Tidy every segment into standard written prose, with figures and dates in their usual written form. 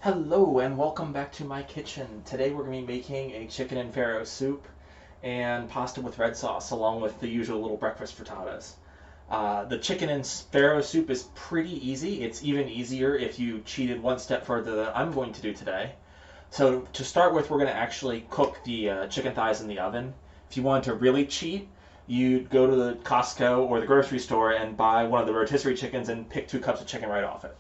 Hello and welcome back to my kitchen. Today we're going to be making a chicken and farro soup and pasta with red sauce along with the usual little breakfast frittatas. The chicken and farro soup is pretty easy. It's even easier if you cheated one step further than I'm going to do today. So to start with, we're going to actually cook the chicken thighs in the oven. If you want to really cheat, you'd go to the Costco or the grocery store and buy one of the rotisserie chickens and pick 2 cups of chicken right off it.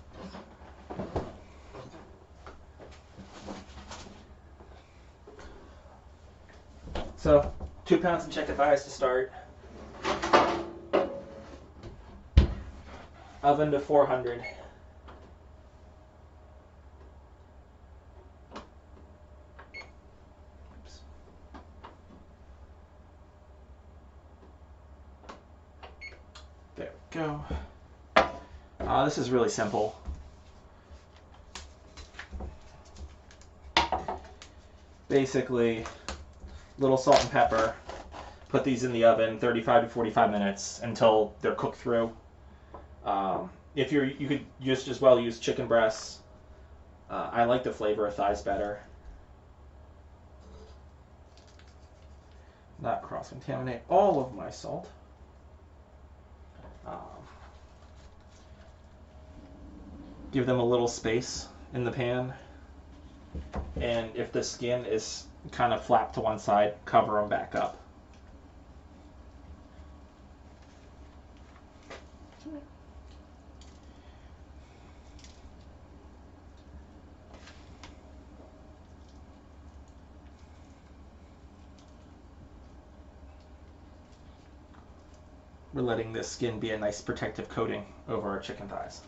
So, 2 pounds of chicken thighs to start. Oven to 400. Oops. There we go. This is really simple. Basically, little salt and pepper. Put these in the oven 35 to 45 minutes until they're cooked through. If you could just as well use chicken breasts. I like the flavor of thighs better. Not cross-contaminate all of my salt. Give them a little space in the pan. And if the skin is kind of flapped to one side, cover them back up. We're letting this skin be a nice protective coating over our chicken thighs.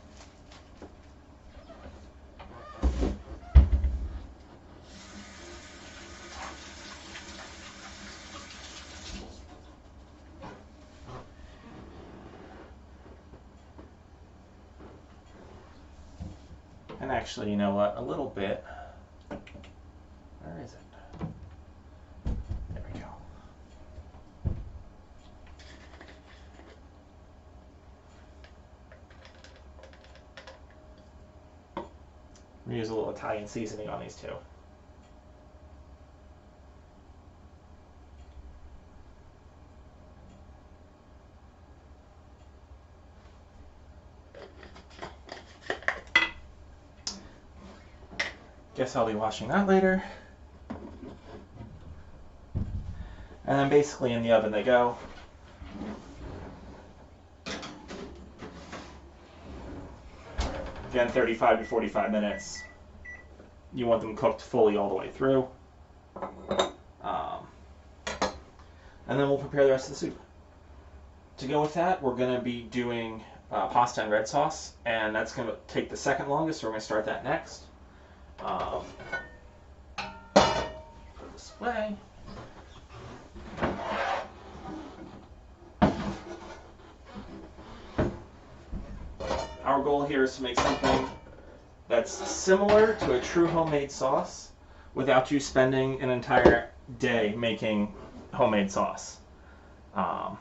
And actually, you know what? A little bit. Where is it? There we go. We use a little Italian seasoning on these two. Guess I'll be washing that later. And then basically in the oven they go. Again, 35 to 45 minutes. You want them cooked fully all the way through. And then we'll prepare the rest of the soup. To go with that, we're going to be doing pasta and red sauce, and that's going to take the second longest, so we're going to start that next. For display. Our goal here is to make something that's similar to a true homemade sauce without you spending an entire day making homemade sauce. So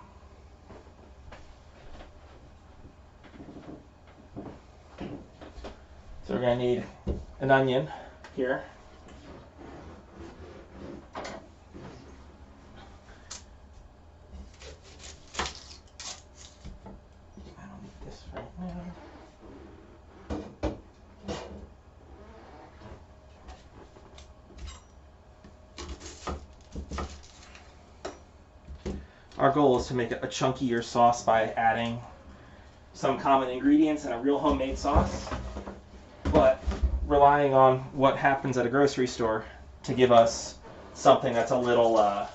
we're going to need an onion here. I don't need this right now. Our goal is to make a chunkier sauce by adding some common ingredients in a real homemade sauce, but relying on what happens at a grocery store to give us something that's a little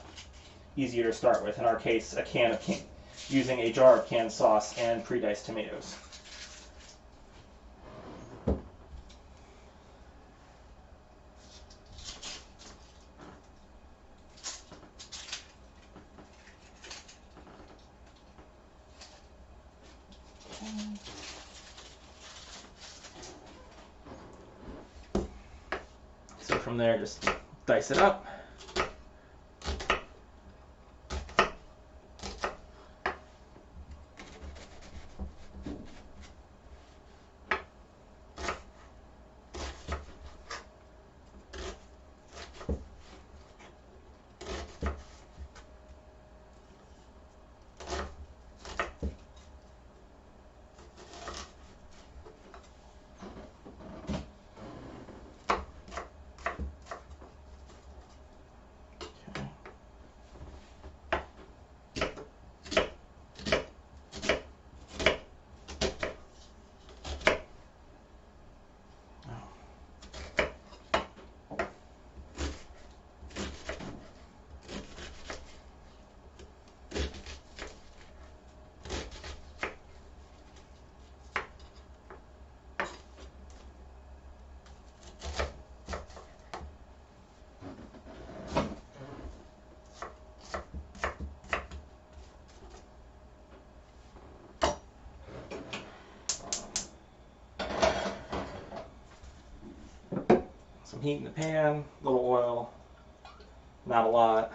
easier to start with. In our case, using a jar of canned sauce and pre-diced tomatoes. So from there, just dice it up. some heat in the pan, a little oil, not a lot.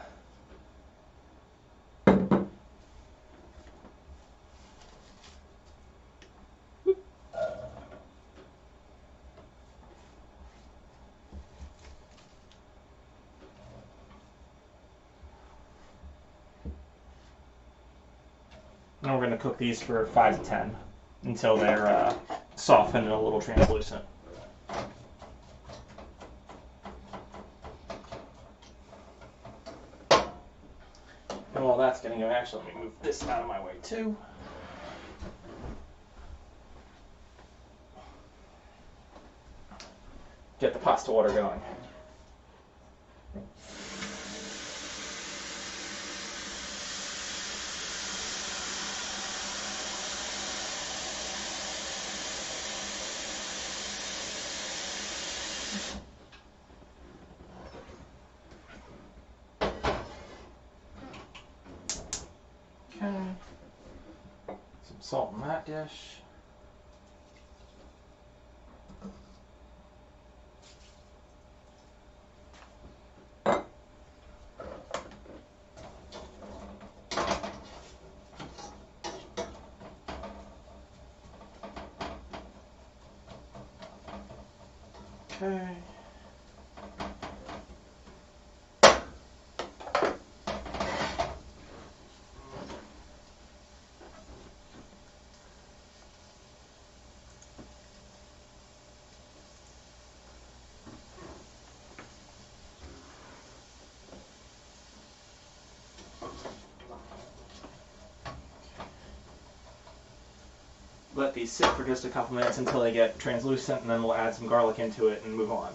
And we're going to cook these for 5 to 10 until they're softened and a little translucent. And while that's getting go, actually, let me move this out of my way too. Get the pasta water going. Okay. Some salt in that dish. Okay. Let these sit for just a couple minutes until they get translucent, and then we'll add some garlic into it and move on.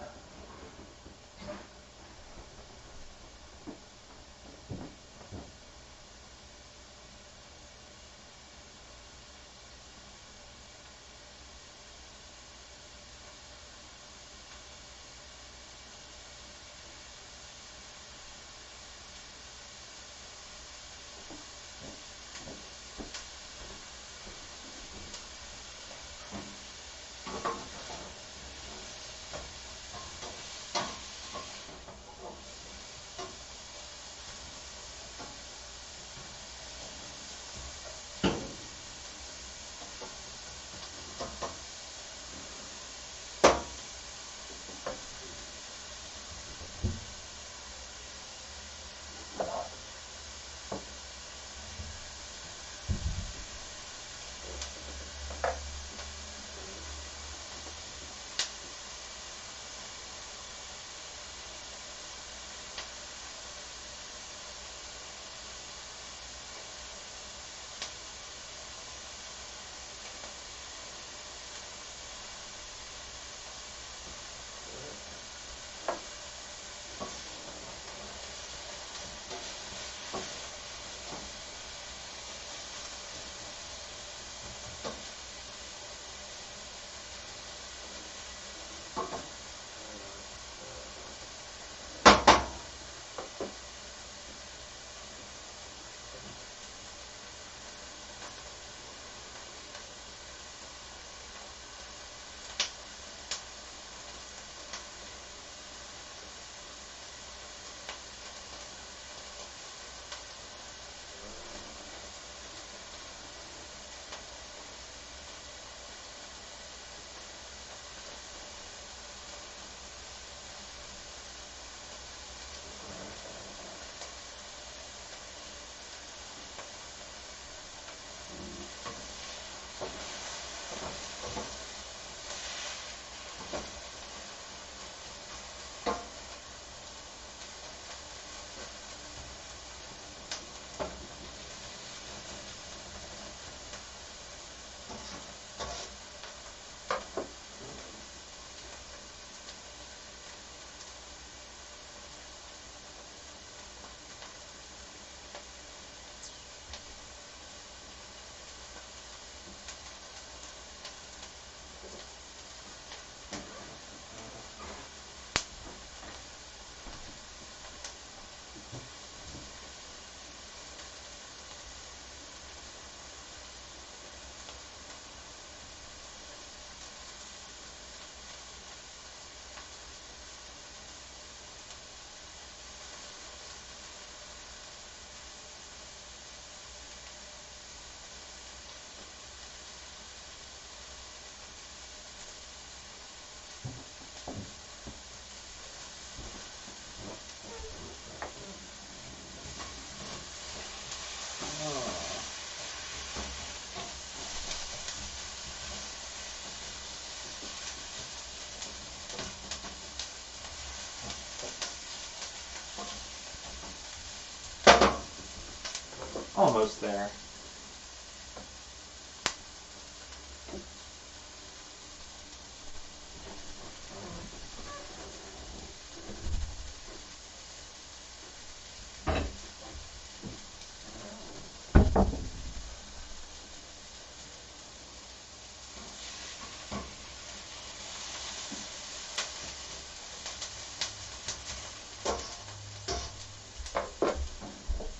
Almost there.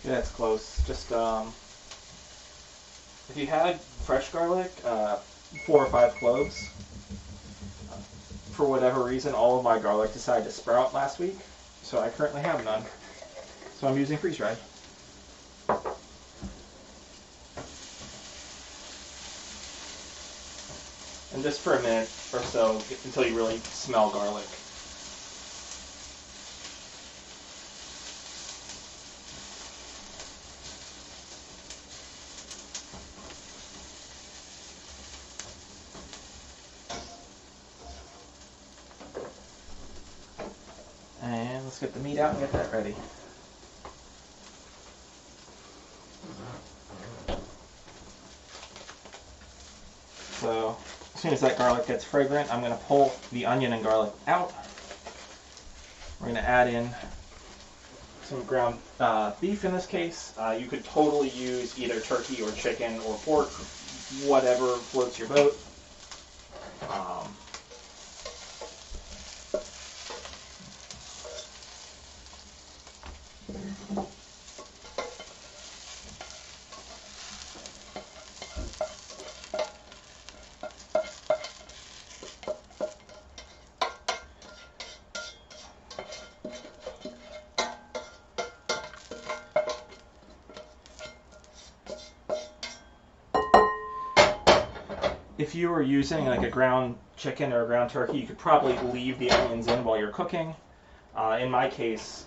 Yeah, it's close. Just if you had fresh garlic, 4 or 5 cloves. For whatever reason, all of my garlic decided to sprout last week, so I currently have none. So I'm using freeze-dried. And just for a minute or so until you really smell garlic. And let's get the meat out and get that ready. So as soon as that garlic gets fragrant, I'm going to pull the onion and garlic out. We're going to add in some ground beef in this case. You could totally use either turkey or chicken or pork, whatever floats your boat. If you were using like a ground chicken or a ground turkey, you could probably leave the onions in while you're cooking. In my case,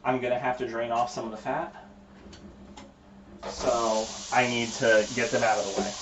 I'm going to have to drain off some of the fat, so I need to get them out of the way.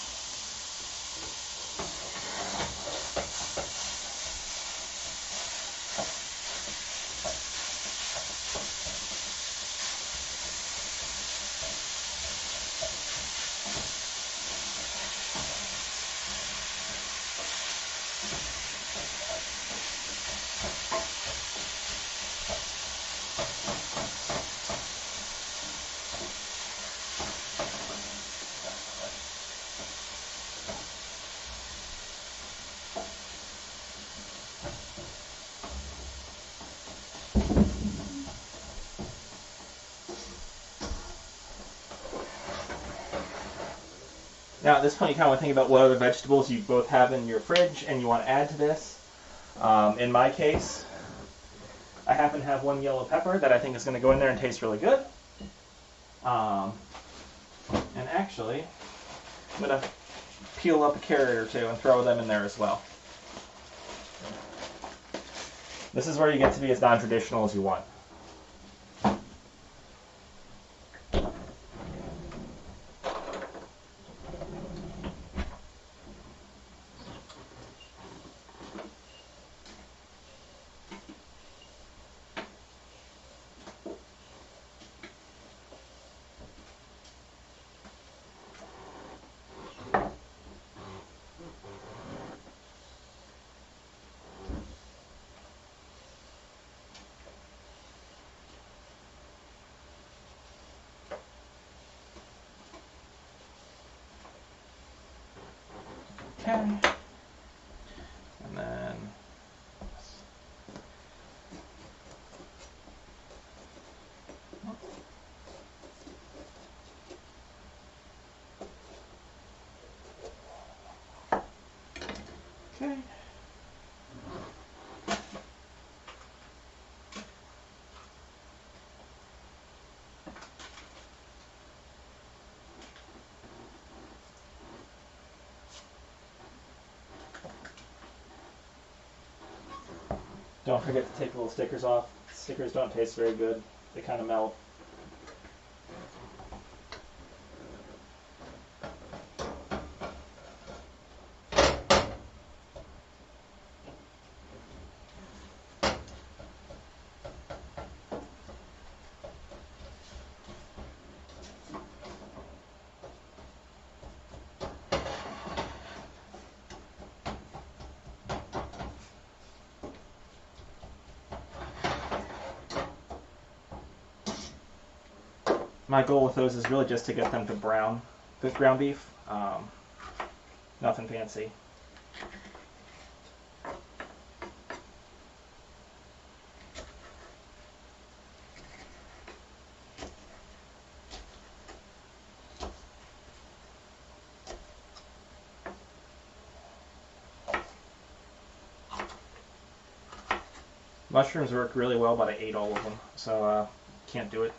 Now at this point you kind of want to think about what other vegetables you both have in your fridge and you want to add to this. In my case, I happen to have one yellow pepper that I think is going to go in there and taste really good. And actually, I'm going to peel up a carrot or two and throw them in there as well. This is where you get to be as non-traditional as you want. Okay. And then okay. Don't forget to take the little stickers off. Stickers don't taste very good. They kind of melt. My goal with those is really just to get them to brown the ground beef. Nothing fancy. Mushrooms work really well, but I ate all of them, so can't do it.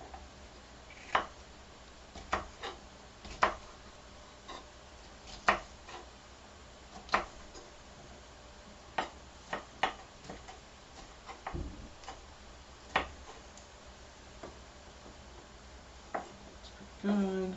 Good.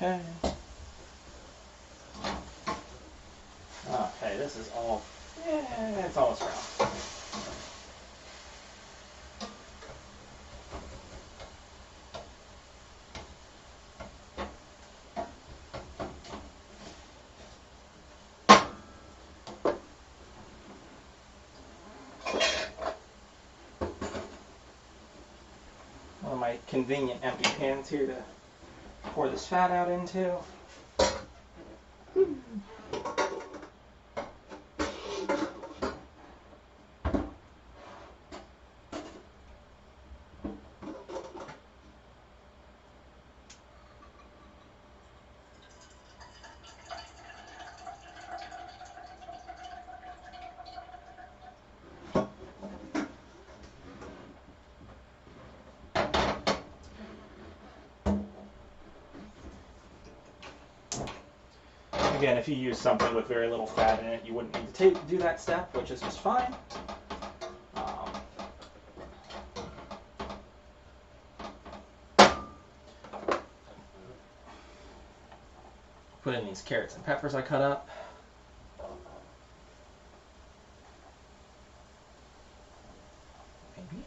Okay. Okay, this is all, yeah, it's almost brown. One of my convenient empty pans here to pour this fat out into. Again, if you use something with very little fat in it, you wouldn't need to do that step, which is just fine. Put in these carrots and peppers I cut up. Maybe.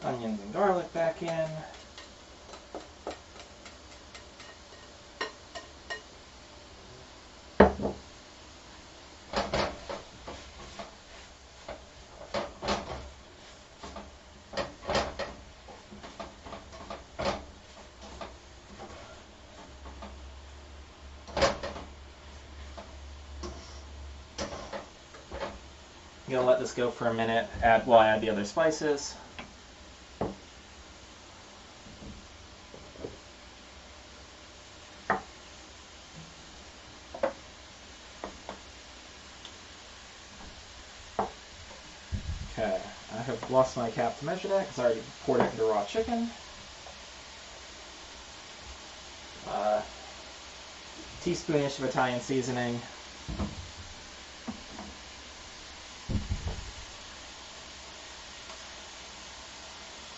Onions and garlic back in. I'm gonna let this go for a minute while I add the other spices. Okay, I have lost my cap to measure that because I already poured it into raw chicken. Teaspoonish of Italian seasoning.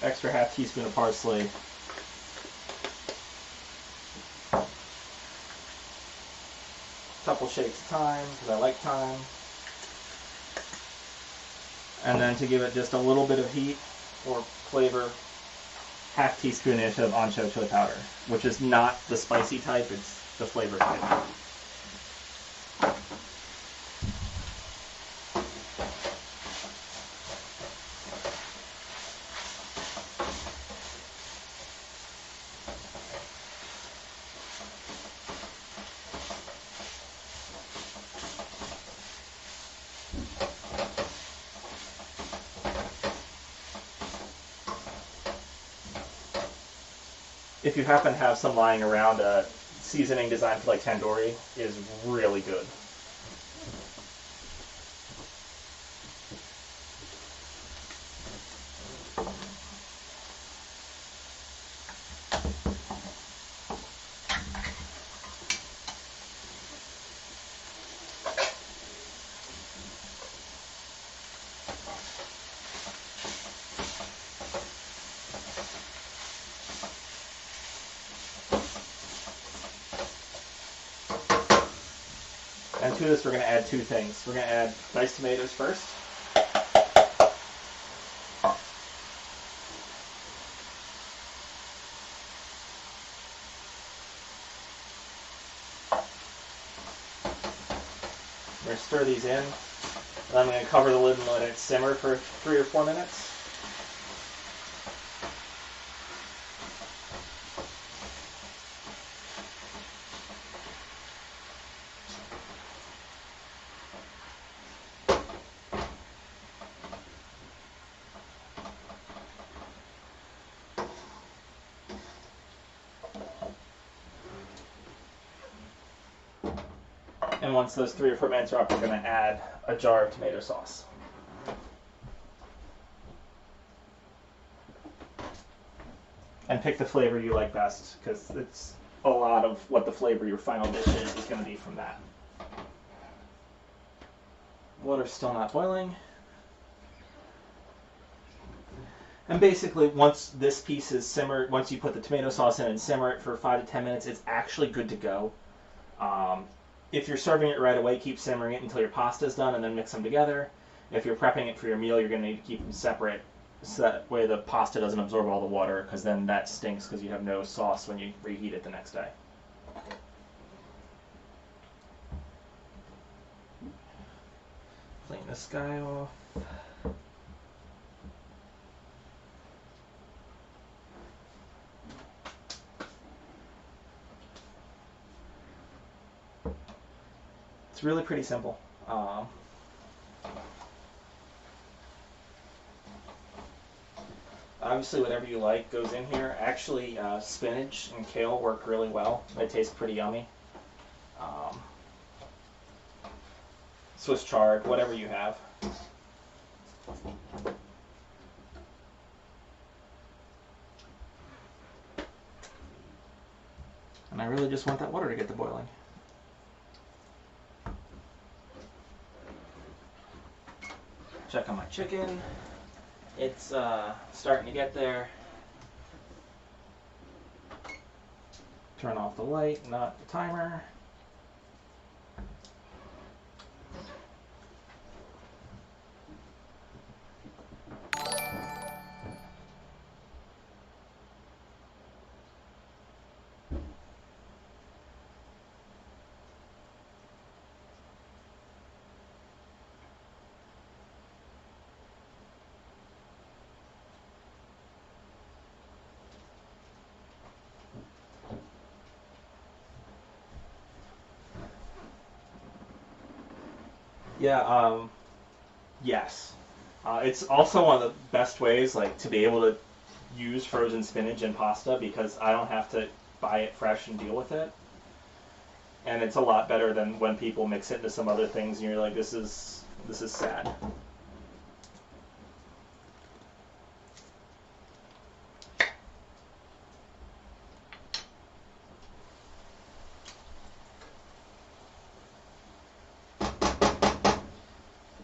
Extra half teaspoon of parsley. Couple shakes of thyme because I like thyme. And then to give it just a little bit of heat or flavor, half teaspoonish of ancho chili powder, which is not the spicy type, it's the flavor type. If you happen to have some lying around, a seasoning designed for like tandoori is really good. And to this, we're going to add two things. We're going to add diced tomatoes first. We're going to stir these in. And I'm going to cover the lid and let it simmer for 3 or 4 minutes. And once those 3 or 4 minutes are up, we're going to add a jar of tomato sauce. And pick the flavor you like best, because it's a lot of what the flavor of your final dish is going to be from that. Water's still not boiling. And basically, once this piece is simmered, once you put the tomato sauce in and simmer it for 5 to 10 minutes, it's actually good to go. If you're serving it right away, keep simmering it until your pasta is done and then mix them together. If you're prepping it for your meal, you're going to need to keep them separate so that way the pasta doesn't absorb all the water, because then that stinks because you have no sauce when you reheat it the next day. Clean this guy off. It's really pretty simple. Obviously, whatever you like goes in here. Actually, spinach and kale work really well. They taste pretty yummy. Swiss chard, whatever you have. And I really just want that water to get to boiling. Check on my chicken. It's starting to get there. Turn off the light, not the timer. Yeah, yes. It's also one of the best ways, like, to be able to use frozen spinach in pasta, because I don't have to buy it fresh and deal with it. And it's a lot better than when people mix it into some other things and you're like, this is sad.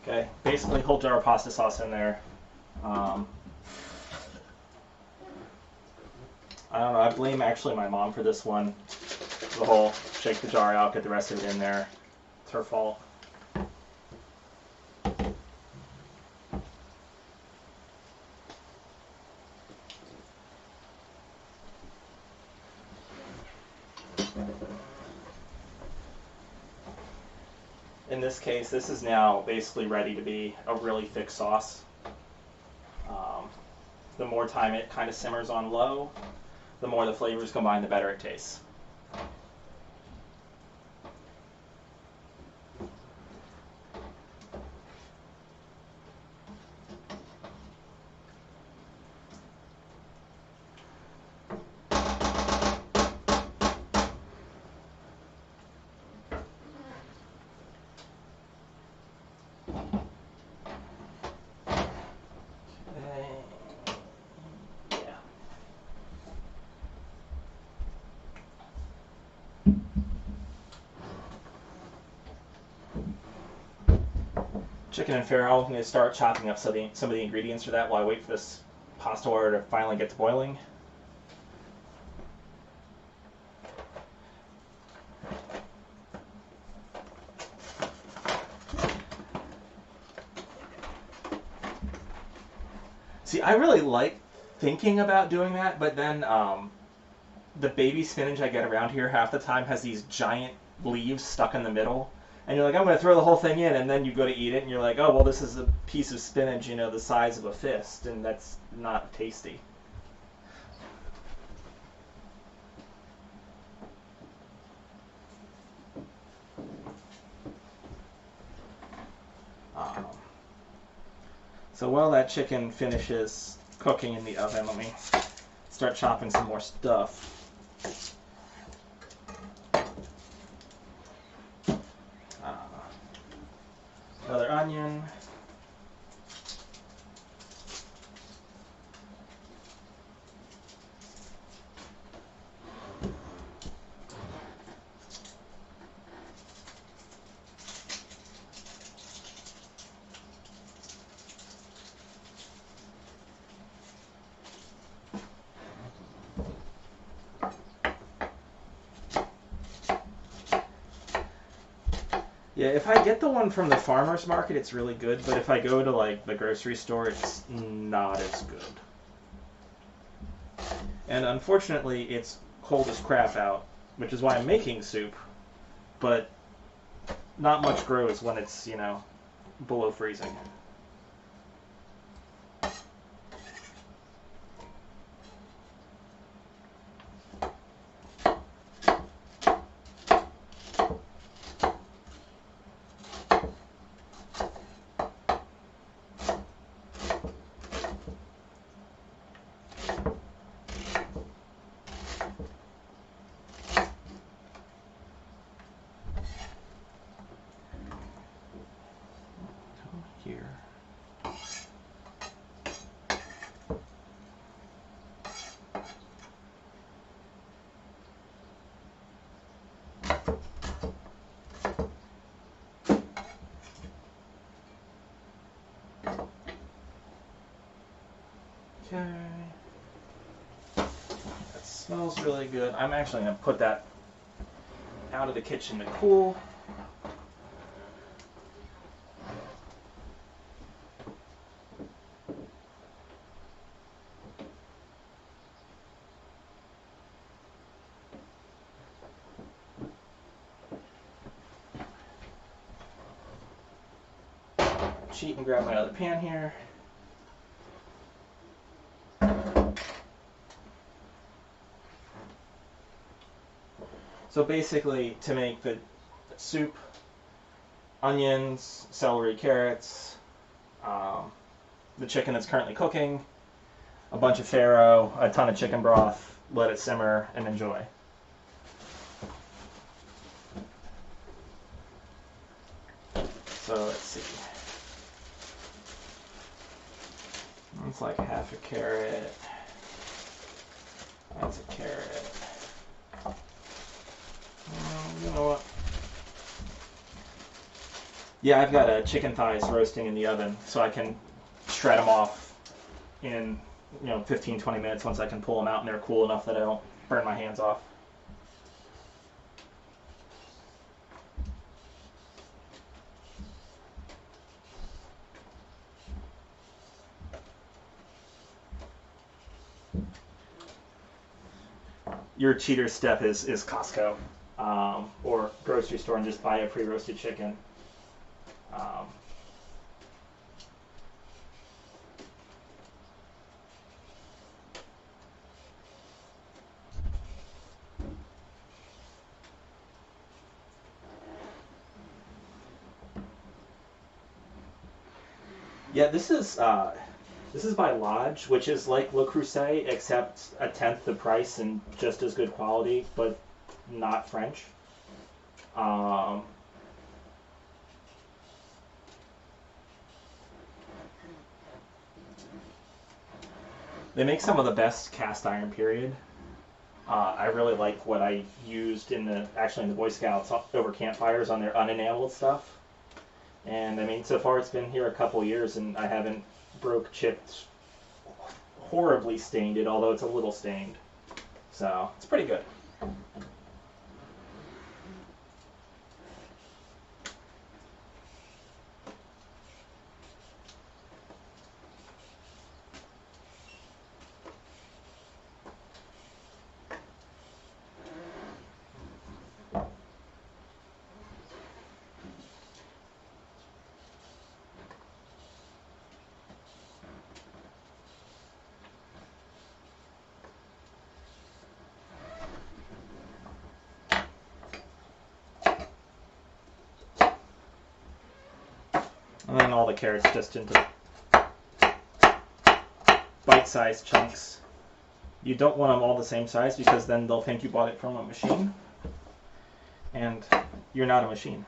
Okay, basically whole jar of pasta sauce in there. I don't know, I blame actually my mom for this one. The whole shake the jar out, get the rest of it in there. It's her fault. In this case, this is now basically ready to be a really thick sauce. The more time it kind of simmers on low, the more the flavors combine, the better it tastes. Yeah. Chicken and farro, I'm going to start chopping up some of the ingredients for that while I wait for this pasta water to finally get to boiling. See, I really like thinking about doing that, but then the baby spinach I get around here half the time has these giant leaves stuck in the middle. And you're like, I'm going to throw the whole thing in, and then you go to eat it, and you're like, oh, well, this is a piece of spinach, you know, the size of a fist, and that's not tasty. Um, so while that chicken finishes cooking in the oven, let me start chopping some more stuff. Another onion. Yeah, if I get the one from the farmer's market, it's really good, but if I go to like the grocery store, it's not as good. And unfortunately, it's cold as crap out, which is why I'm making soup, but not much grows when it's, you know, below freezing. Here. Okay. That smells really good. I'm actually going to put that out of the kitchen to cool. Cheat and grab my other pan here. So basically, to make the soup, onions, celery, carrots, the chicken that's currently cooking, a bunch of farro, a ton of chicken broth, let it simmer, and enjoy. So let's see. It's like half a carrot. That's a carrot. You know what? Yeah, I've got chicken thighs roasting in the oven, so I can shred them off in 15-20 minutes once I can pull them out and they're cool enough that I don't burn my hands off. Your cheater step is Costco or grocery store and just buy a pre-roasted chicken. Yeah, this is by Lodge, which is like Le Creuset, except a tenth the price and just as good quality, but not French. Um, They make some of the best cast iron, period. I really like what I used in the Boy Scouts over campfires on their unenameled stuff. And I mean, so far it's been here a couple years, and I haven't broke, chipped, horribly stained it, although it's a little stained. So it's pretty good. And then all the carrots just into bite-sized chunks. You don't want them all the same size because then they'll think you bought it from a machine. And you're not a machine.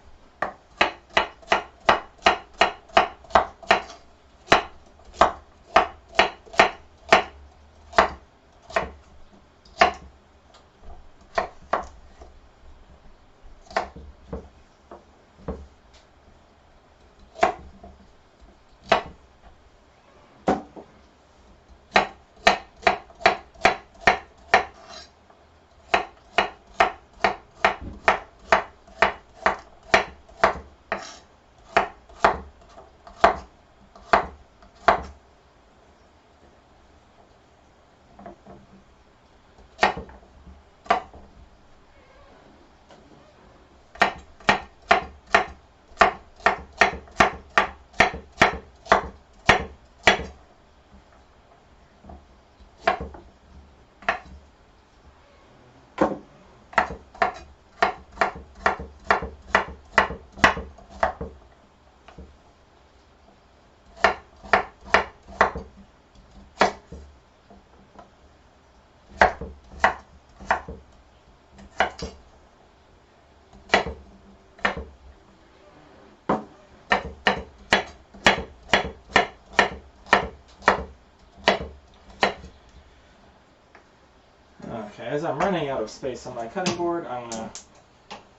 Okay, as I'm running out of space on my cutting board, I'm going to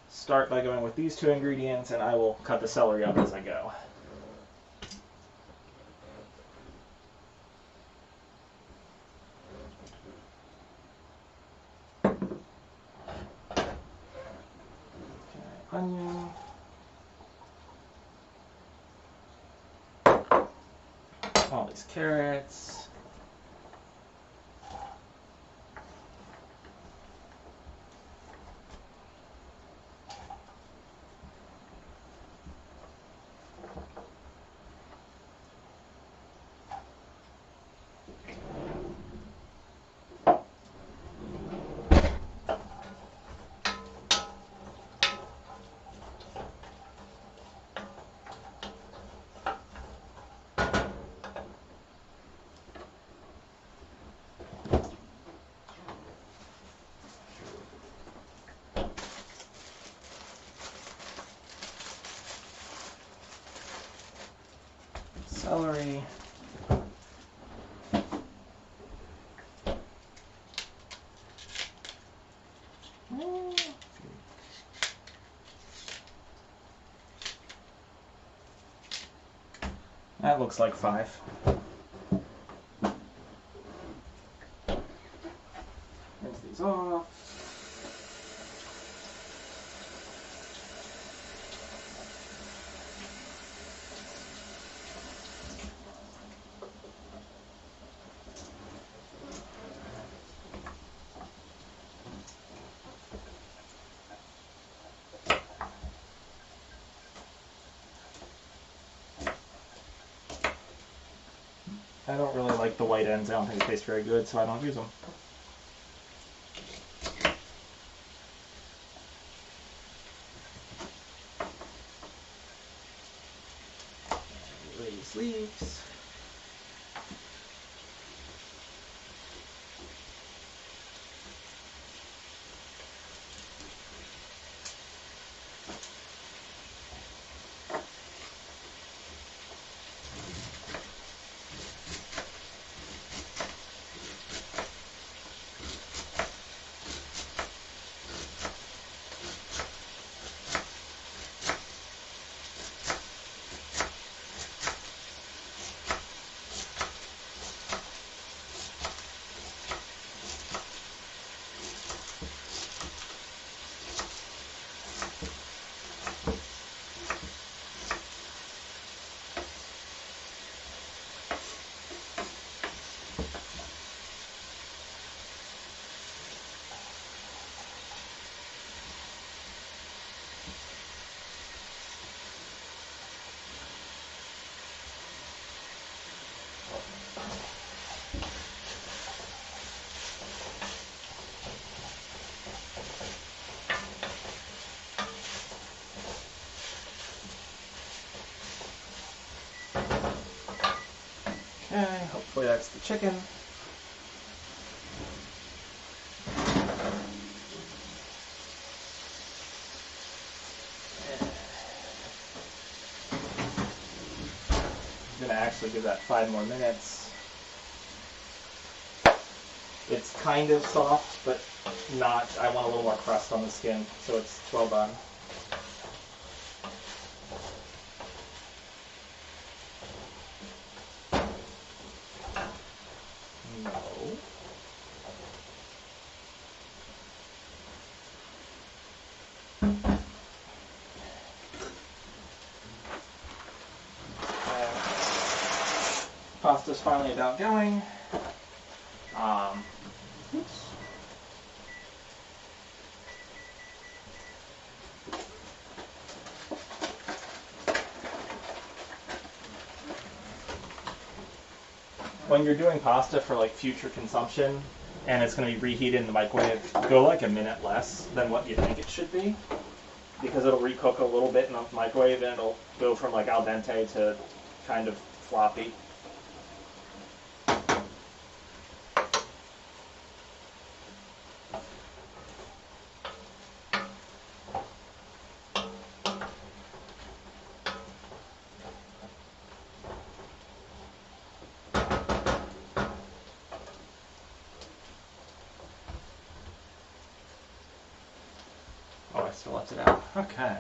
start by going with these two ingredients, and I will cut the celery up as I go. Okay, onion. All these carrots. Celery. That looks like 5. Rinse these off. I don't really like the white ends. I don't think they taste very good, so I don't use them. These leaves. Hopefully that's the chicken. I'm going to actually give that 5 more minutes. It's kind of soft, but not. I want a little more crust on the skin, so it's well done. No. Pasta's finally about going. Oops. When you're doing pasta for like future consumption and it's going to be reheated in the microwave, go like a minute less than what you think it should be, because it'll recook a little bit in the microwave and it'll go from like al dente to kind of floppy. Oh, I still left it out. Okay.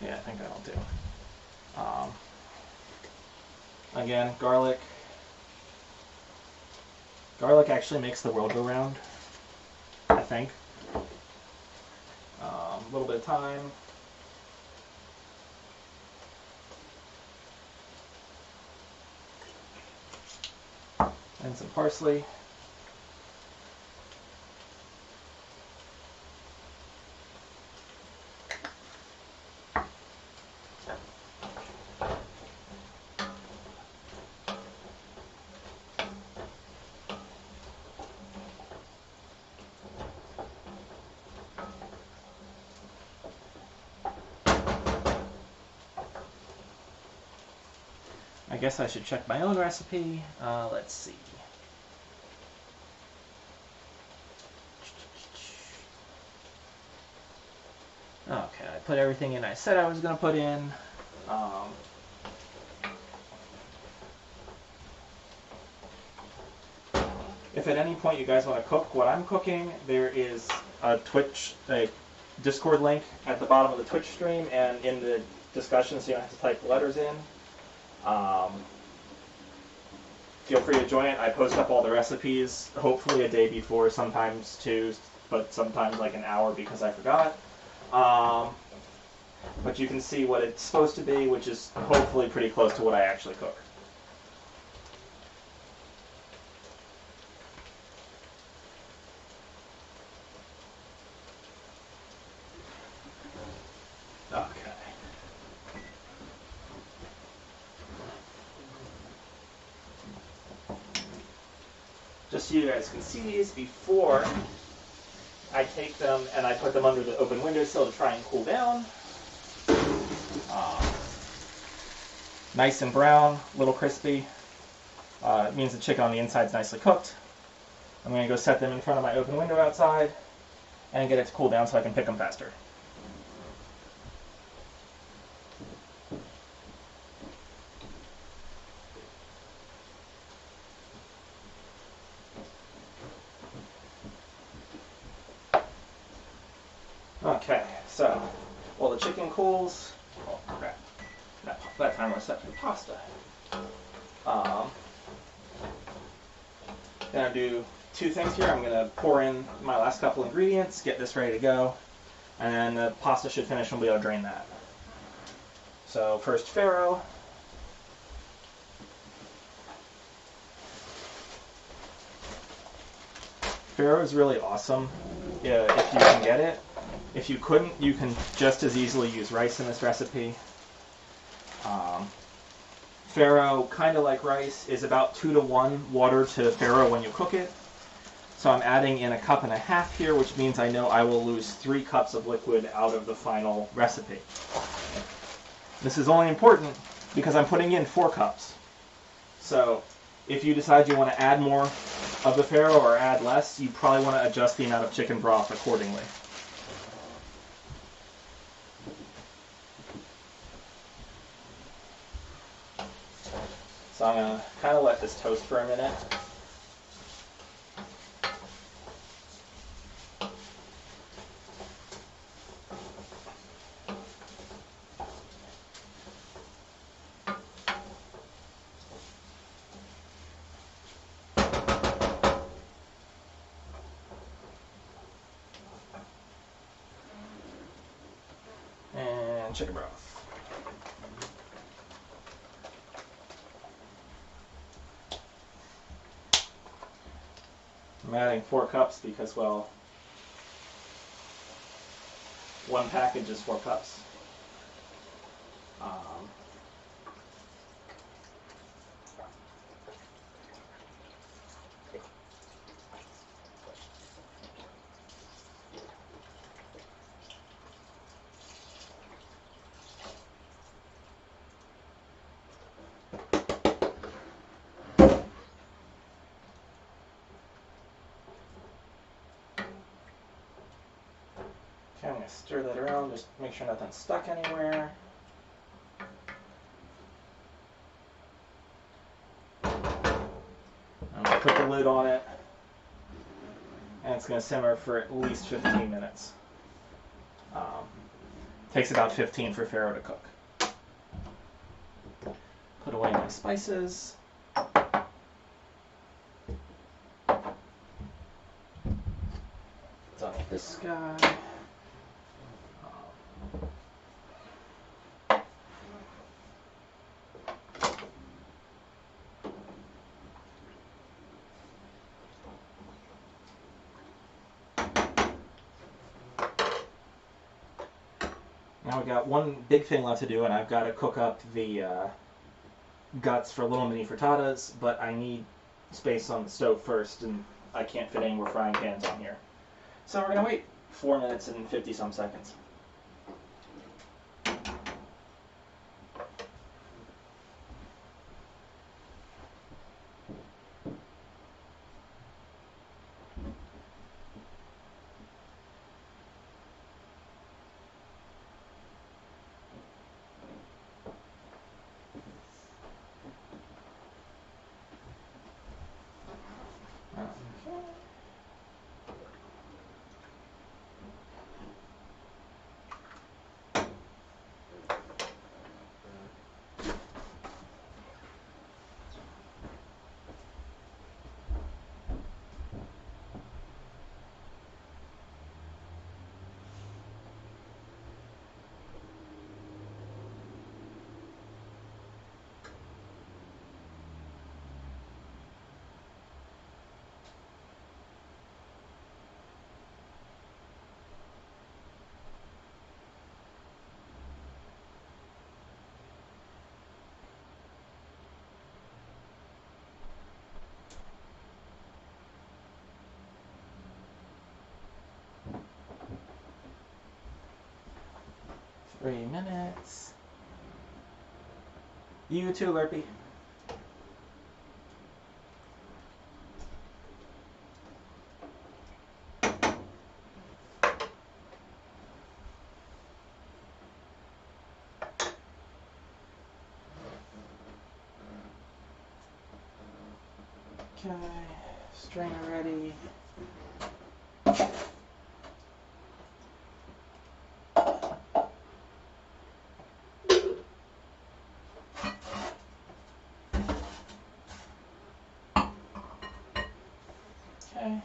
Yeah, I think that'll do. Again, garlic. Garlic actually makes the world go round, I think. A little bit of thyme. And some parsley. I guess I should check my own recipe. Let's see. Okay, I put everything in I said I was going to put in. If at any point you guys want to cook what I'm cooking, there is a Discord link at the bottom of the Twitch stream and in the discussion, so you don't have to type the letters in. Feel free to join it. I post up all the recipes, hopefully a day before, sometimes 2, but sometimes like an hour because I forgot. But you can see what it's supposed to be, which is hopefully pretty close to what I actually cook. Okay. Just so you guys can see these before I take them and I put them under the open windowsill to try and cool down. Nice and brown, a little crispy. It means the chicken on the inside is nicely cooked. I'm going to go set them in front of my open window outside and get it to cool down so I can pick them faster. Okay, so while the chicken cools, oh crap, that time was set for the pasta. Gonna do 2 things here. I'm gonna pour in my last couple ingredients, get this ready to go, and then the pasta should finish and we'll be able to drain that. So first farro. Farro is really awesome if you can get it. If you couldn't, you can just as easily use rice in this recipe. Farro, kind of like rice, is about 2 to 1 water to farro when you cook it. So I'm adding in 1.5 cups here, which means I know I will lose 3 cups of liquid out of the final recipe. This is only important because I'm putting in 4 cups. So if you decide you want to add more of the farro or add less, you probably want to adjust the amount of chicken broth accordingly. So I'm going to kind of let this toast for a minute. And chicken broth. I'm adding 4 cups because, well, 1 package is 4 cups. Okay, I'm going to stir that around, just make sure nothing's stuck anywhere. I'm going to put the lid on it, and it's going to simmer for at least 15 minutes. Takes about 15 for farro to cook. Put away my spices. Done with this guy. Now we got one big thing left to do, and I've got to cook up the guts for little mini frittatas, but I need space on the stove first, and I can't fit any more frying pans on here. So we're going to wait 4 minutes and 50-some seconds. Three minutes. You too, Lurpy. Okay, strainer ready. Okay.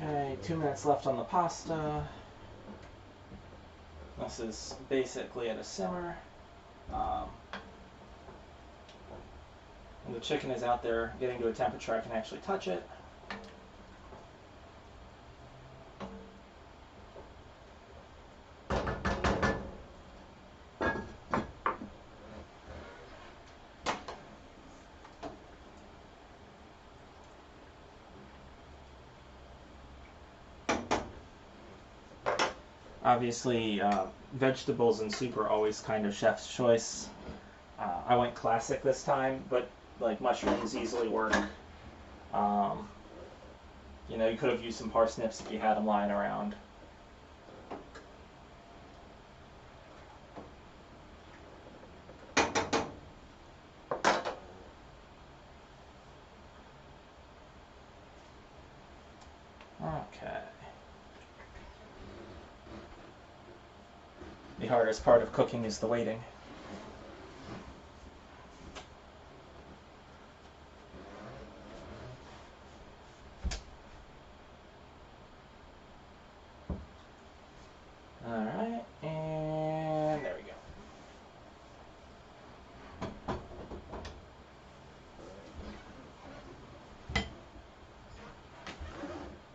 Okay, 2 minutes left on the pasta. This is basically at a simmer. Um, when the chicken is out there getting to a temperature I can actually touch it. Obviously, vegetables in soup are always kind of chef's choice. I went classic this time, but like mushrooms easily work. Um, you know, you could have used some parsnips if you had them lying around. Okay. The hardest part of cooking is the waiting. Alright, and there we go.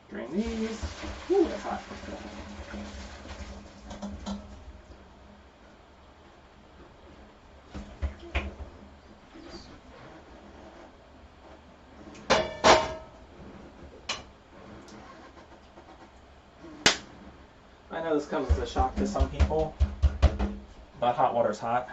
Drain these. Ooh, that's hot. I know this comes as a shock to some people, but hot water's hot.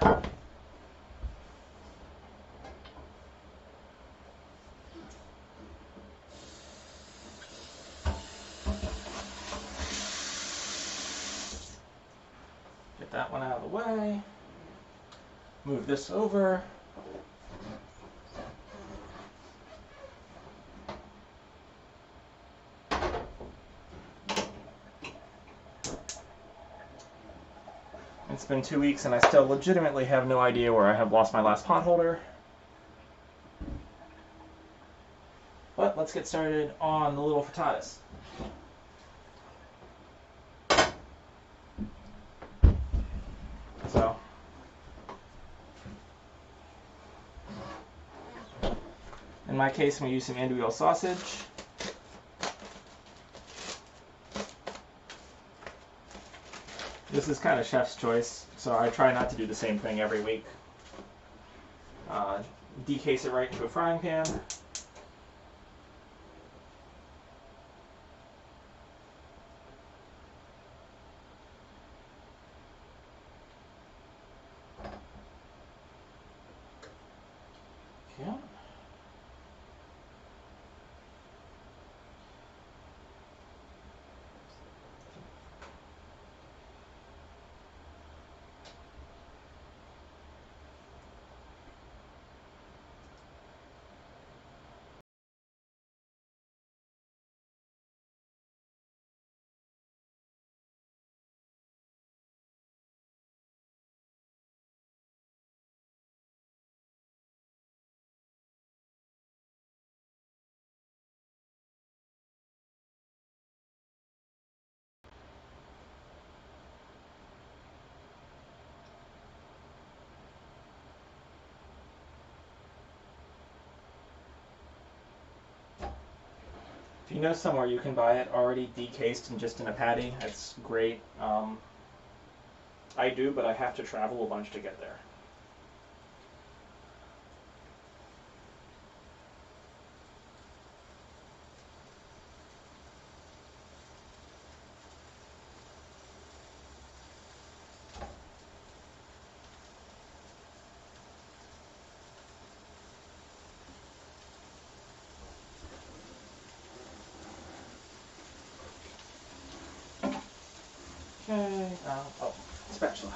Get that one out of the way. Move this over. It's been 2 weeks and I still legitimately have no idea where I have lost my last pot holder. But let's get started on the little frittatas. So, in my case, I'm going to use some andouille sausage. This is kind of chef's choice, so I try not to do the same thing every week. Decase it right into a frying pan. Yeah. If you know somewhere you can buy it already decased and just in a patty, that's great. I do, but I have to travel a bunch to get there. Okay, oh, spatula.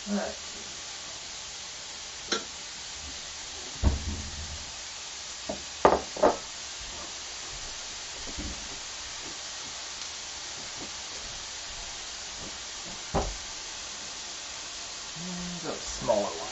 All right. And a smaller one.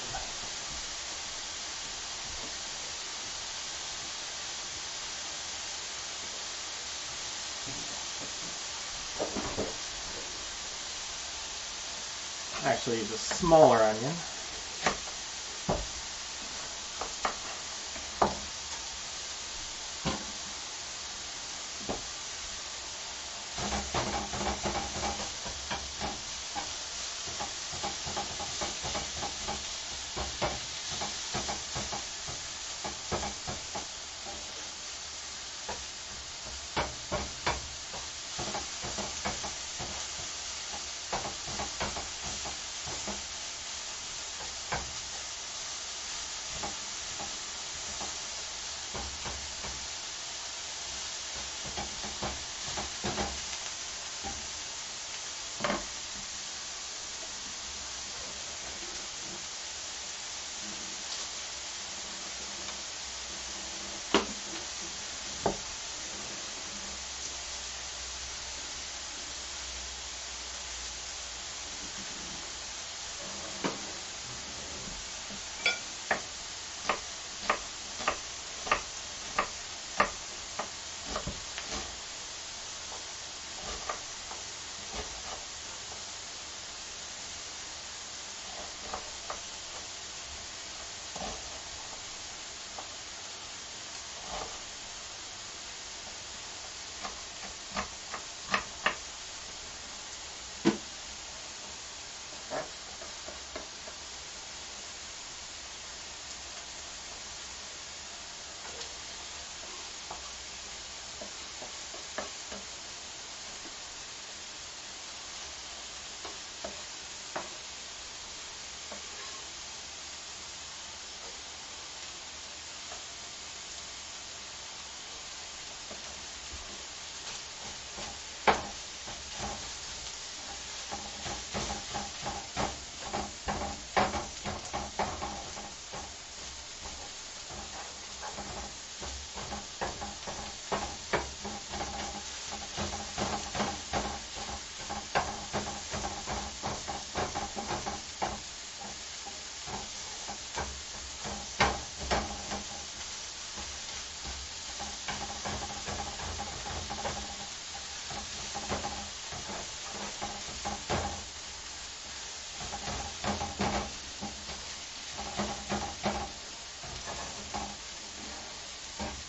Actually, use a smaller onion.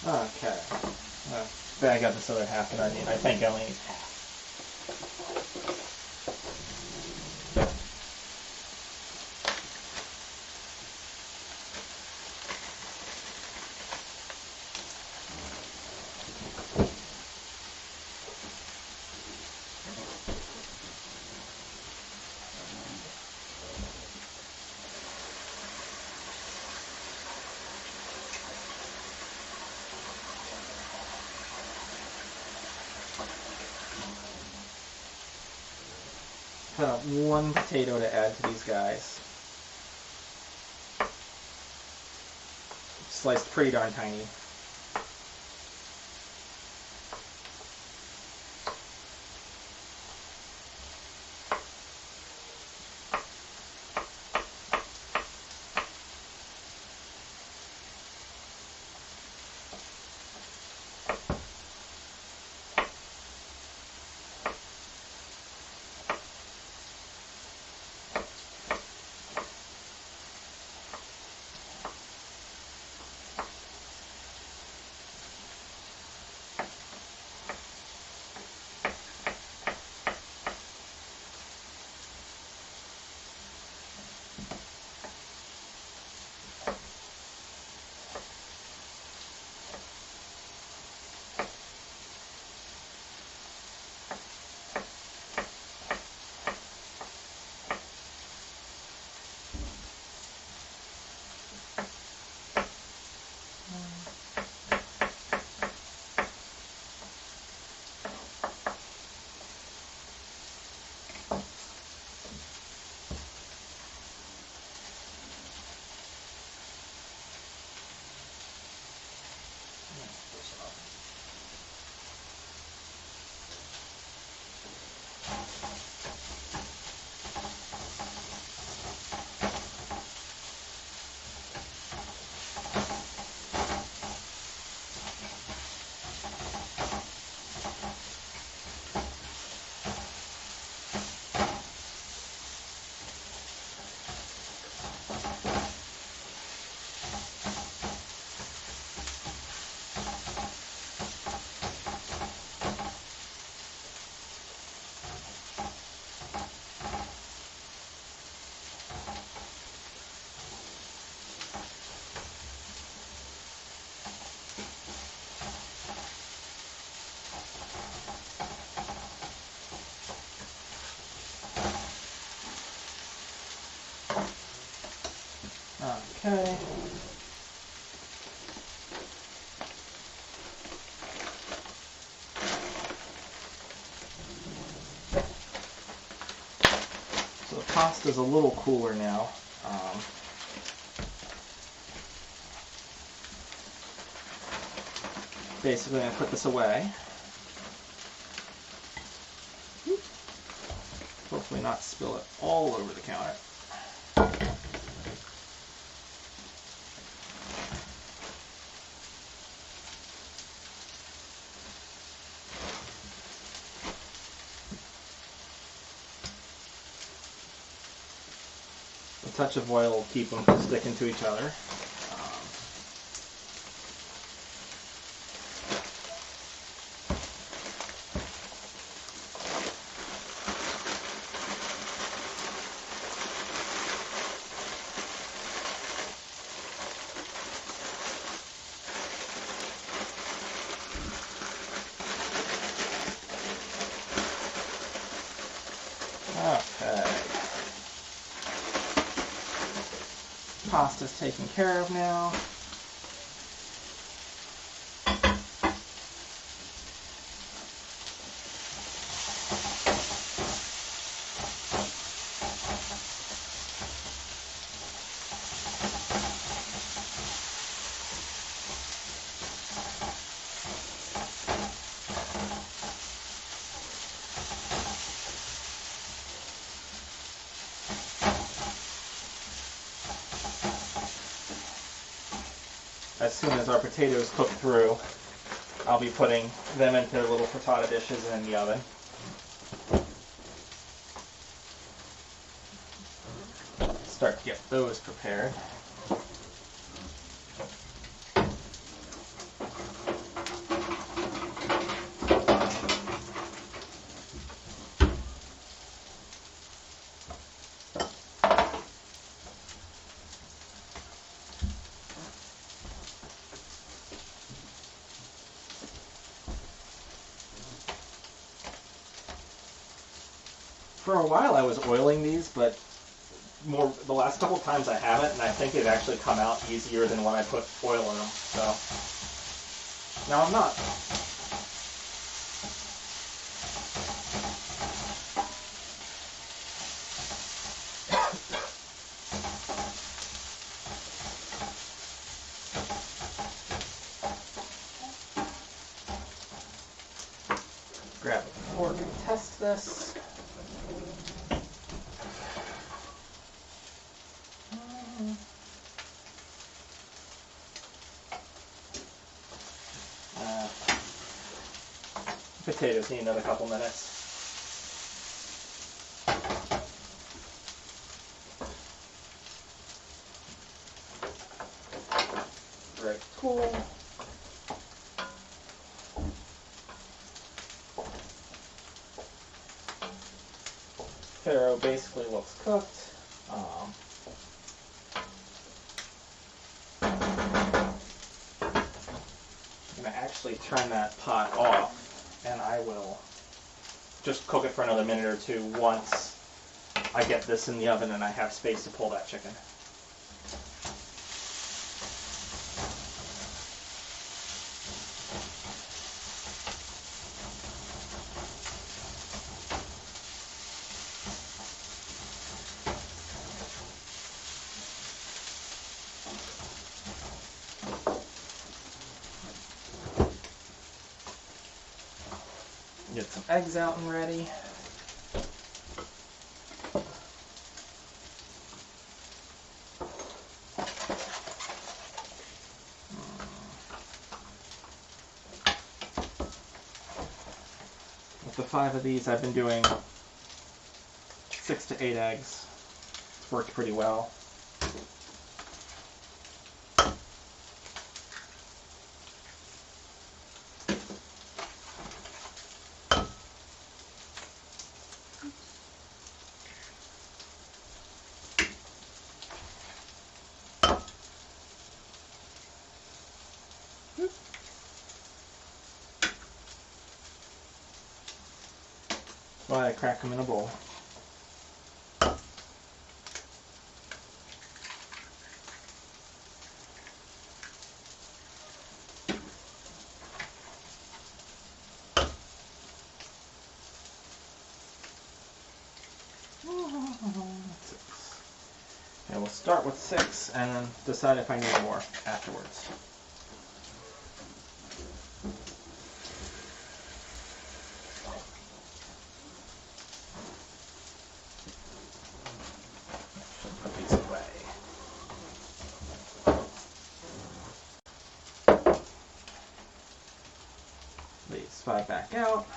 Okay. Bag up this other half an onion. I think I only need half. Cut up one potato to add to these guys. Sliced pretty darn tiny. Okay. So the pasta's a little cooler now. Basically, I'm going to put this away. Hopefully not spill it all over the counter. A touch of oil will keep them from sticking to each other. Okay. Pasta's taken care of now. As soon as our potatoes cook through, I'll be putting them into their little frittata dishes in the oven. Start to get those prepared. For a while I was oiling these, but the last couple times I haven't, and I think they've actually come out easier than when I put oil in them. So now I'm not. Grab a fork and test this. Potatoes need another couple minutes. Very cool. Farro basically looks cooked. I'm going to actually turn that pot off, and I will just cook it for another minute or two once I get this in the oven and I have space to pull that chicken. Get some eggs out and ready. With the 5 of these, I've been doing 6 to 8 eggs. It's worked pretty well. That's why I crack them in a bowl. And we'll start with 6 and then decide if I need more afterwards. Put these away. These 5 back out.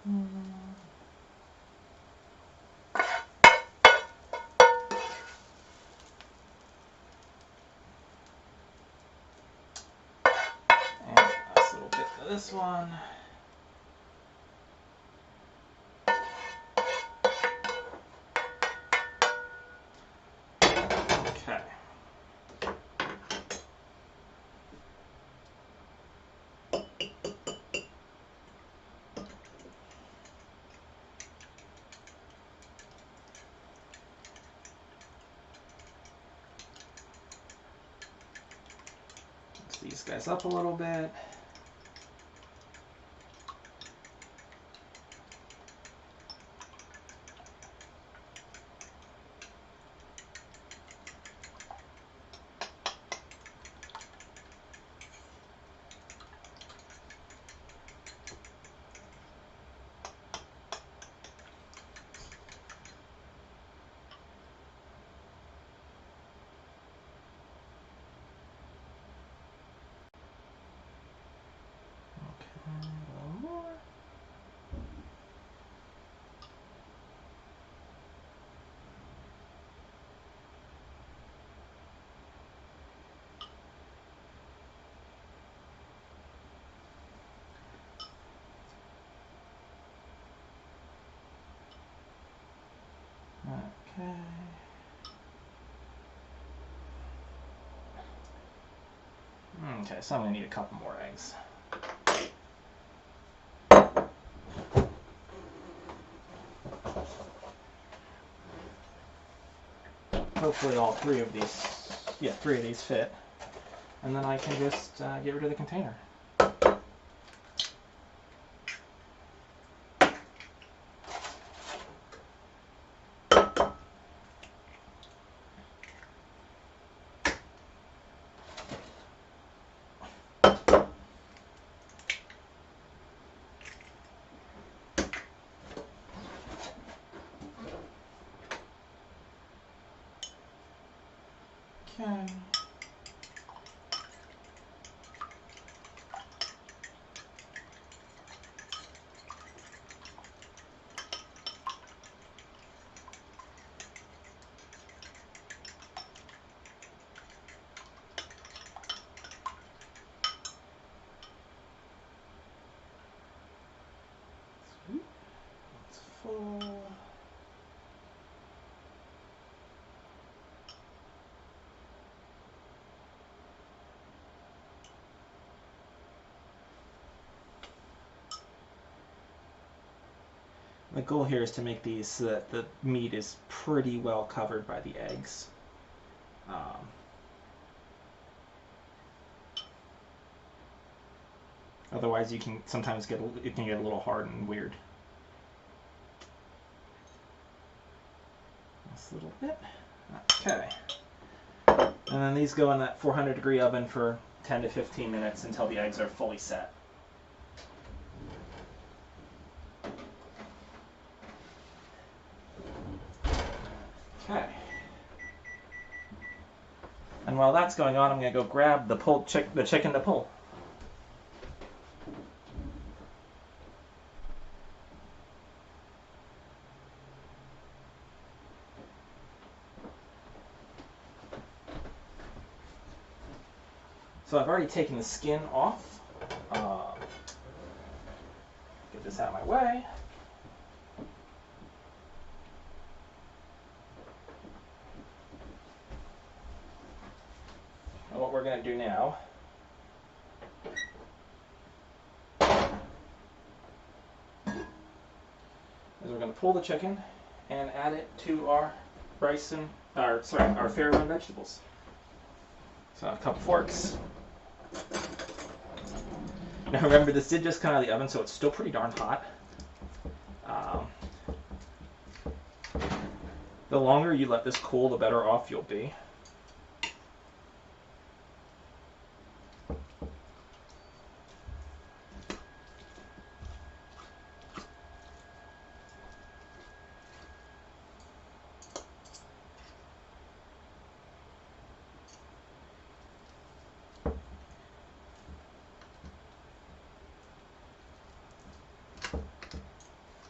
And a little bit of this one. Okay. Mix these guys up a little bit. A little more. Okay. Okay, so I'm going to need a couple more eggs. Hopefully all 3 of these fit. And then I can just get rid of the container. Okay. Sweet. It's full. The goal here is to make these so that the meat is pretty well covered by the eggs. Otherwise, you can sometimes it can get a little hard and weird. This little bit. Okay. And then these go in that 400-degree oven for 10 to 15 minutes until the eggs are fully set. Okay. And while that's going on, I'm going to go grab the chicken to pull. So I've already taken the skin off. Um, get this out of my way. And what we're going to do now is we're going to pull the chicken and add it to our rice and our farro and vegetables. So a couple forks. Now remember, this did just come out of the oven, so it's still pretty darn hot. The longer you let this cool, the better off you'll be.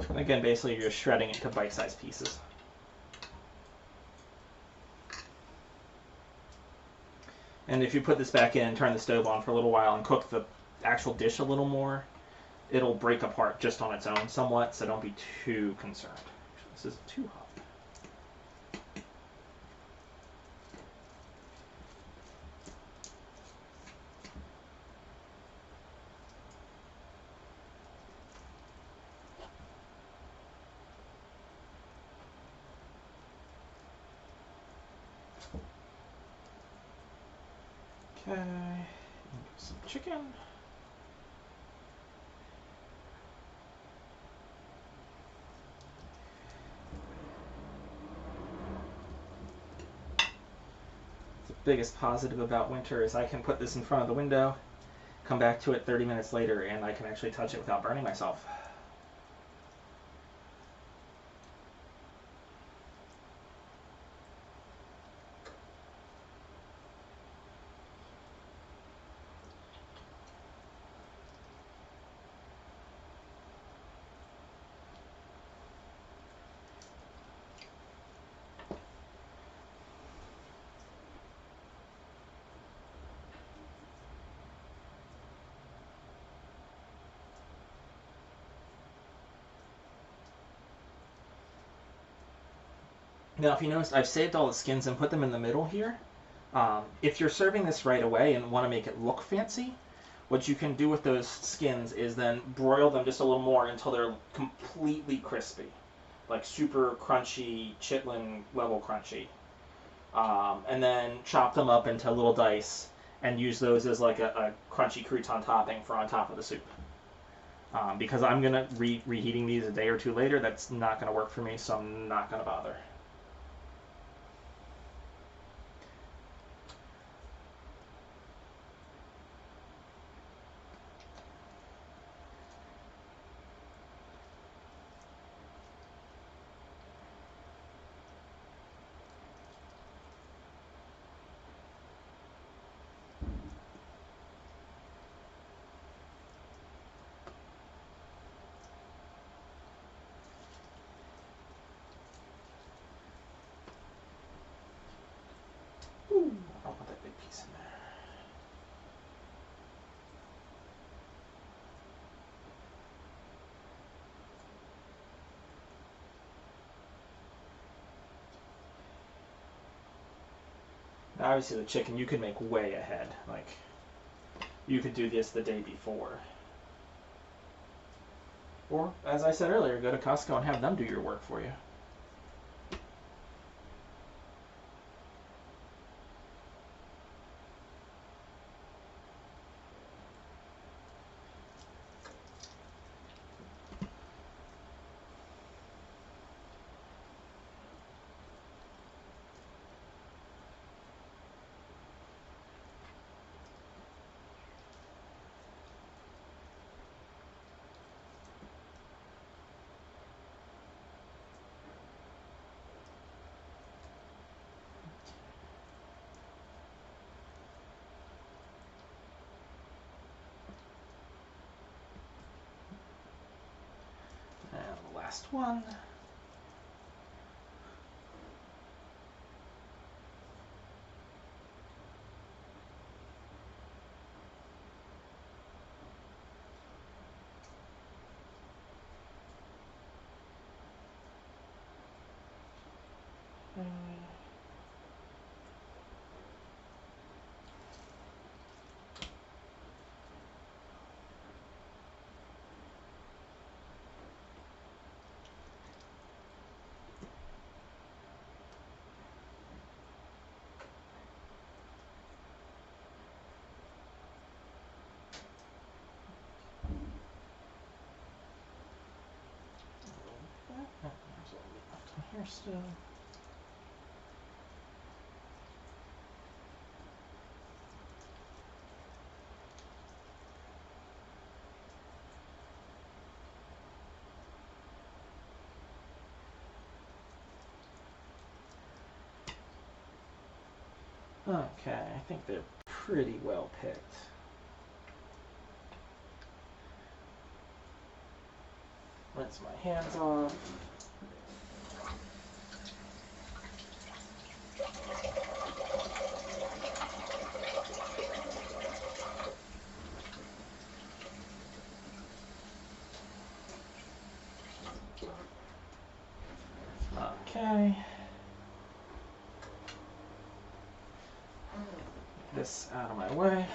And again, basically you're shredding it to bite-sized pieces. And if you put this back in and turn the stove on for a little while and cook the actual dish a little more, it'll break apart just on its own somewhat, so don't be too concerned. This is too hot. Okay, some chicken. The biggest positive about winter is I can put this in front of the window, come back to it 30 minutes later, and I can actually touch it without burning myself. Now, if you notice, I've saved all the skins and put them in the middle here. If you're serving this right away and want to make it look fancy, what you can do with those skins is then broil them just a little more until they're completely crispy. Like super crunchy, chitlin level crunchy. And then chop them up into little dice and use those as like a crunchy crouton topping for on top of the soup. Because I'm going to reheating these a day or two later, that's not going to work for me, so I'm not going to bother. Ooh, I don't want that big piece in there. Now, obviously, the chicken you could make way ahead. Like, you could do this the day before. Or, as I said earlier, go to Costco and have them do your work for you. And the last one. There's a little bit left in here still. Okay, I think they're pretty well picked. Rinse my hands off. Okay. Get this out of my way.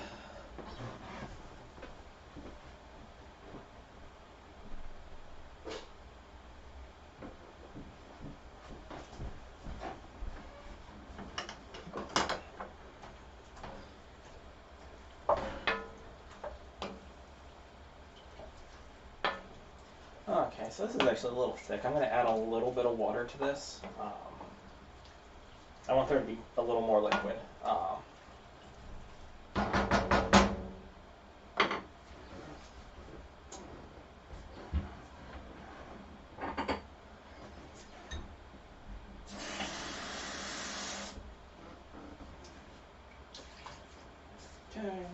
Okay, so this is actually a little thick. I'm going to add a little bit of water to this. I want there to be a little more liquid. Okay.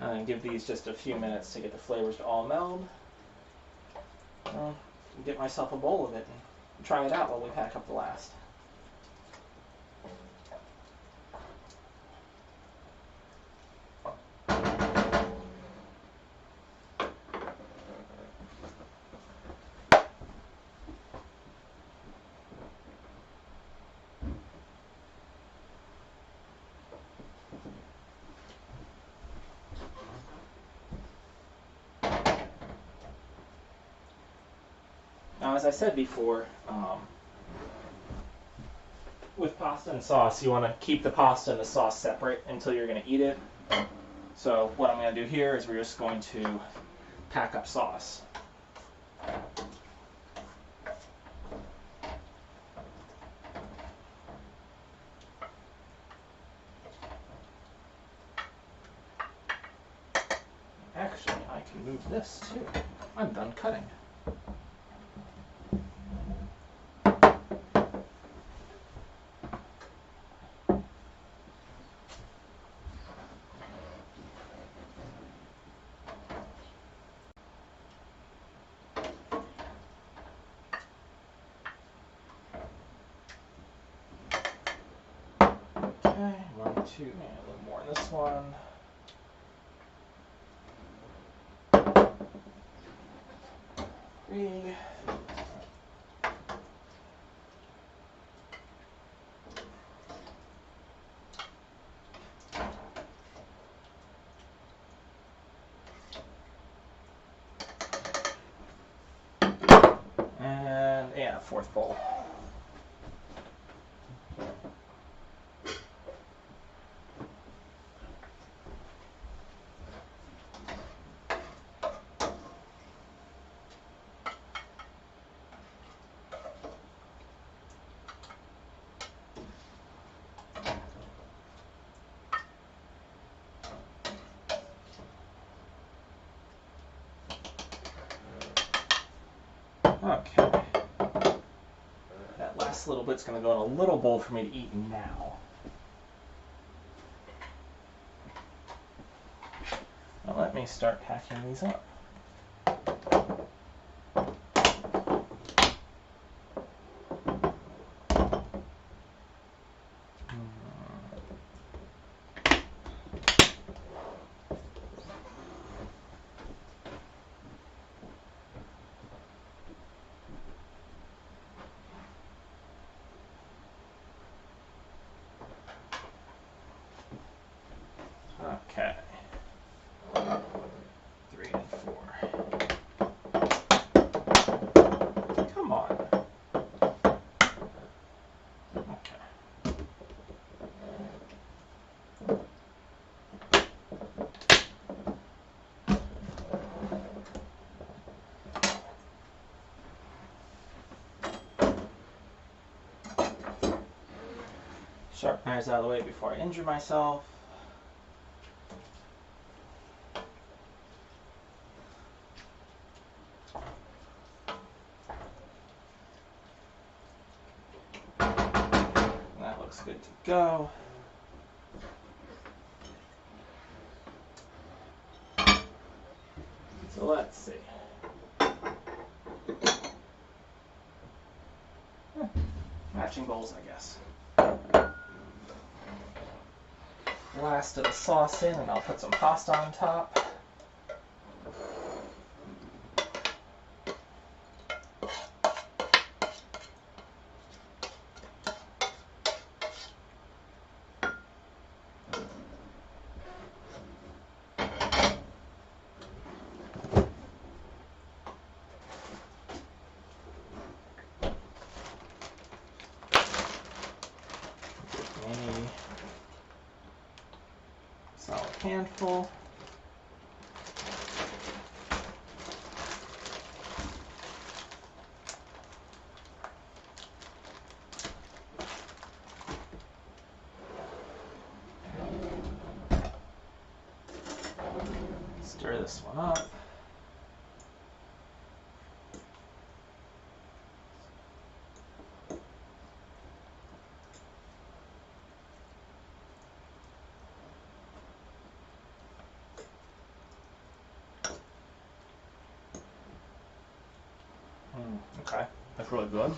And give these just a few minutes to get the flavors to all meld. Get myself a bowl of it and try it out while we pack up the last. Now, as I said before, with pasta and sauce, you want to keep the pasta and the sauce separate until you're going to eat it. So what I'm going to do here is we're just going to pack up sauce. Actually, I can move this too. I'm done cutting. Okay, 1, 2, and a little more in this one. Three. And yeah, fourth bowl. Okay. That last little bit's going to go in a little bowl for me to eat now. Now let me start packing these up. Okay. 3 and 4. Come on. Okay. Sharp knives out of the way before I injure myself. That looks good to go. So let's see. Matching bowls, I guess. Last of the sauce in, and I'll put some pasta on top. Solid handful. Stir this one up. Okay, that's really good.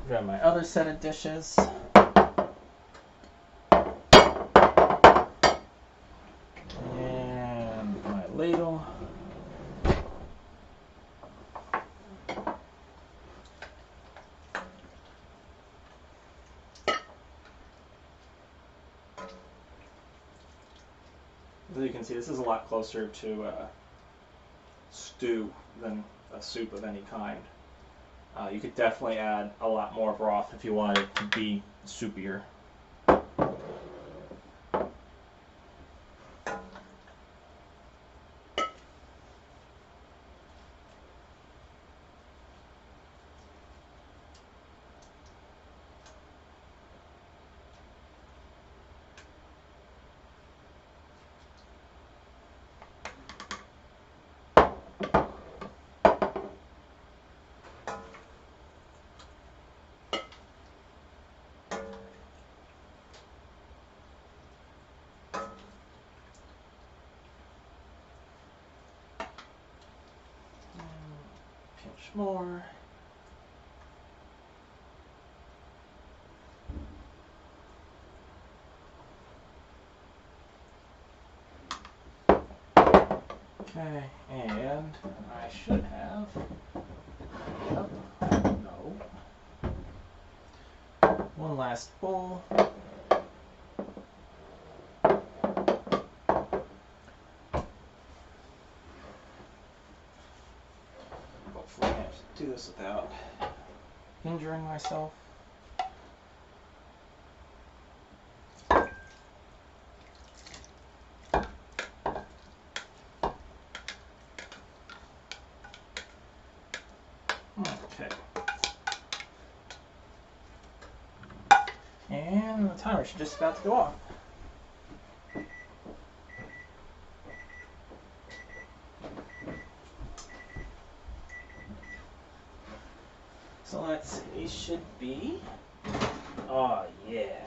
Grab my other set of dishes. And my ladle. As you can see, this is a lot closer to a stew than a soup of any kind. You could definitely add a lot more broth if you wanted it to be soupier. Pinch more. Okay, and I should have, yep, no, one last bowl. Hopefully I have to do this without injuring myself. Okay. And the timer's just about to go off. So let's see, these should be, oh yeah.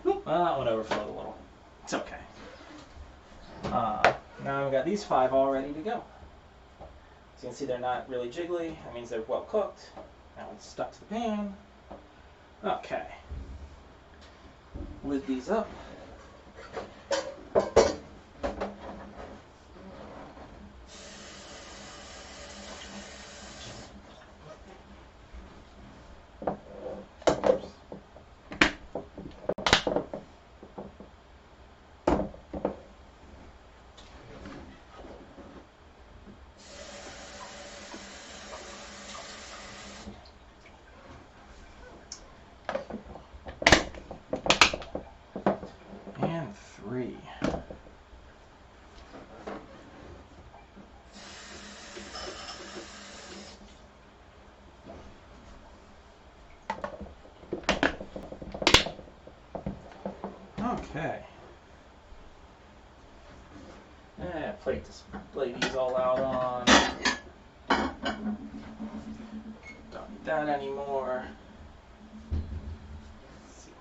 Oop, that one overflowed a little. It's okay. Now I've got these 5 all ready to go. So you can see they're not really jiggly. That means they're well cooked. Now it's stuck to the pan. Okay. Lid these up. Okay. Plate display these all out on. Don't need that anymore. Let's see.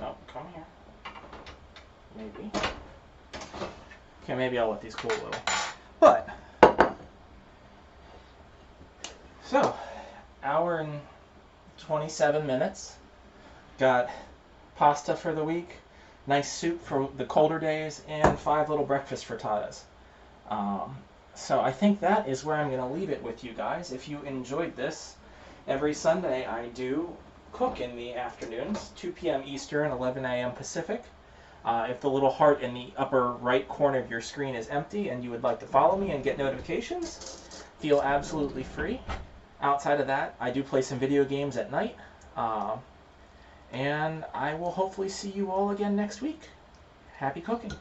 Oh, come here. Maybe. Okay, maybe I'll let these cool a little. But, so, hour and 27 minutes. Got pasta for the week, nice soup for the colder days, and 5 little breakfast frittatas. So I think that is where I'm going to leave it with you guys. If you enjoyed this, every Sunday I do cook in the afternoons, 2 p.m. Eastern, 11 a.m. Pacific. If the little heart in the upper right corner of your screen is empty and you would like to follow me and get notifications, feel absolutely free. Outside of that, I do play some video games at night. And I will hopefully see you all again next week. Happy cooking.